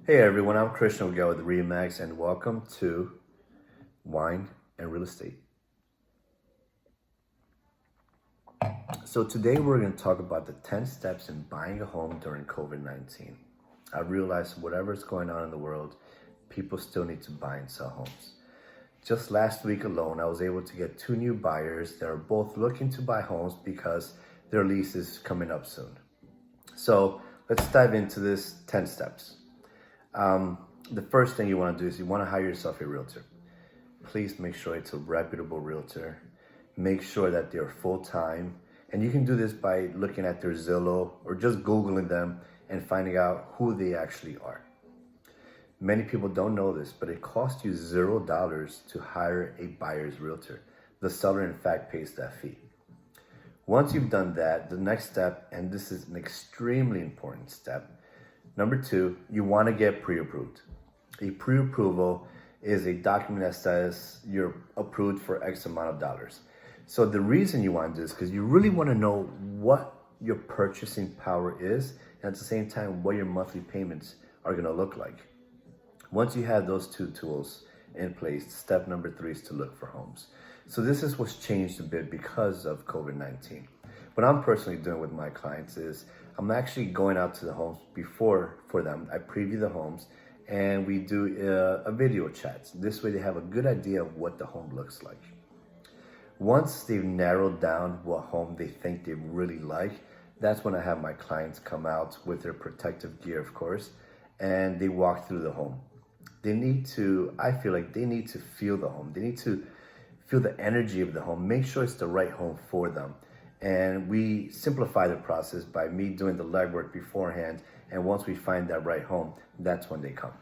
Hey everyone, I'm Christian with Remax, and welcome to Wine and Real Estate. So today we're going to talk about the 10 steps in buying a home during COVID-19. I realize whatever's going on in the world, people still need to buy and sell homes. Just last week alone, I was able to get 2 new buyers that are both looking to buy homes because their lease is coming up soon. So let's dive into this 10 steps. The first thing you want to do is you want to hire yourself a realtor. Please make sure it's a reputable realtor. Make sure that they're full-time. And you can do this by looking at their Zillow or just Googling them and finding out who they actually are. Many people don't know this, but it costs you $0 to hire a buyer's realtor. The seller, in fact, pays that fee. Once you've done that, the next step, and this is an extremely important step, number 2, you want to get pre-approved. A pre-approval is a document that says you're approved for X amount of dollars. So the reason you want to do this is because you really want to know what your purchasing power is, and at the same time, what your monthly payments are going to look like. Once you have those 2 tools in place, step number 3 is to look for homes. So this is what's changed a bit because of COVID-19. What I'm personally doing with my clients is I'm actually going out to the homes for them. I preview the homes and we do a video chat. This way they have a good idea of what the home looks like. Once they've narrowed down what home they think they really like, that's when I have my clients come out with their protective gear, of course, and they walk through the home. I feel like they need to feel the home. They need to feel the energy of the home, make sure it's the right home for them. And we simplify the process by me doing the legwork beforehand. And once we find that right home, that's when they come.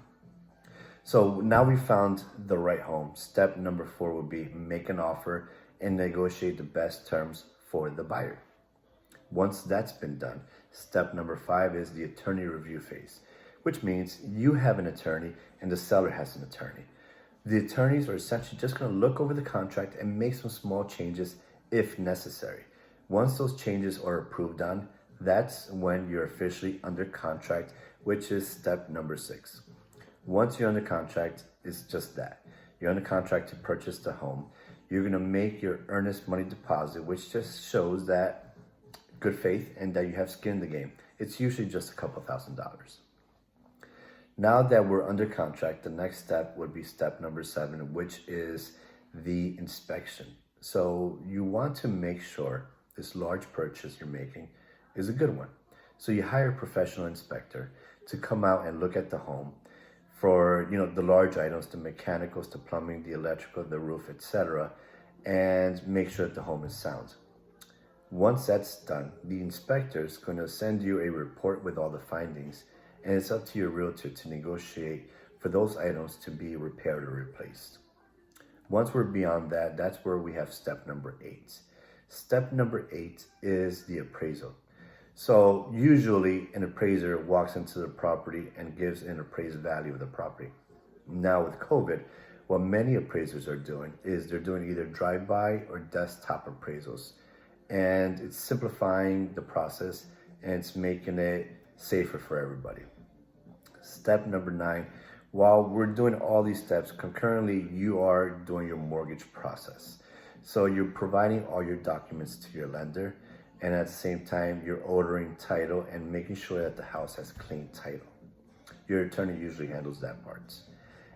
So now we found the right home. Step number 4 would be make an offer and negotiate the best terms for the buyer. Once that's been done, step number 5 is the attorney review phase, which means you have an attorney and the seller has an attorney. The attorneys are essentially just going to look over the contract and make some small changes if necessary. Once those changes are approved on, that's when you're officially under contract, which is step number 6. Once you're under contract, it's just that. You're under contract to purchase the home. You're going to make your earnest money deposit, which just shows that good faith and that you have skin in the game. It's usually just a couple $1,000s. Now that we're under contract, the next step would be step number 7, which is the inspection. So you want to make sure this large purchase you're making is a good one. So you hire a professional inspector to come out and look at the home for, the large items, the mechanicals, the plumbing, the electrical, the roof, etc., and make sure that the home is sound. Once that's done, the inspector is going to send you a report with all the findings, and it's up to your realtor to negotiate for those items to be repaired or replaced. Once we're beyond that, that's where we have step number 8. Step number 8 is the appraisal. So usually an appraiser walks into the property and gives an appraised value of the property. Now with COVID, what many appraisers are doing is they're doing either drive-by or desktop appraisals. And it's simplifying the process and it's making it safer for everybody. Step number 9, while we're doing all these steps, concurrently you are doing your mortgage process. So you're providing all your documents to your lender, and at the same time you're ordering title and making sure that the house has clean title. Your attorney usually handles that part.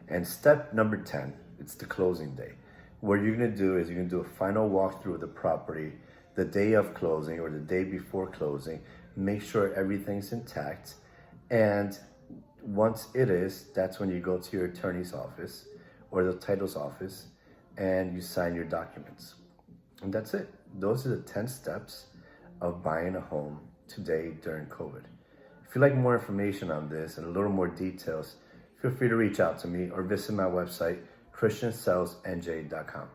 And step number 10, it's the closing day. What you're going to do is you're going to do a final walkthrough of the property the day of closing or the day before closing. Make sure everything's intact, and once it is, that's when you go to your attorney's office or the title's office and you sign your documents. And that's it. Those are the 10 steps of buying a home today during COVID. If you'd like more information on this and a little more details, feel free to reach out to me or visit my website, christiansellsnj.com.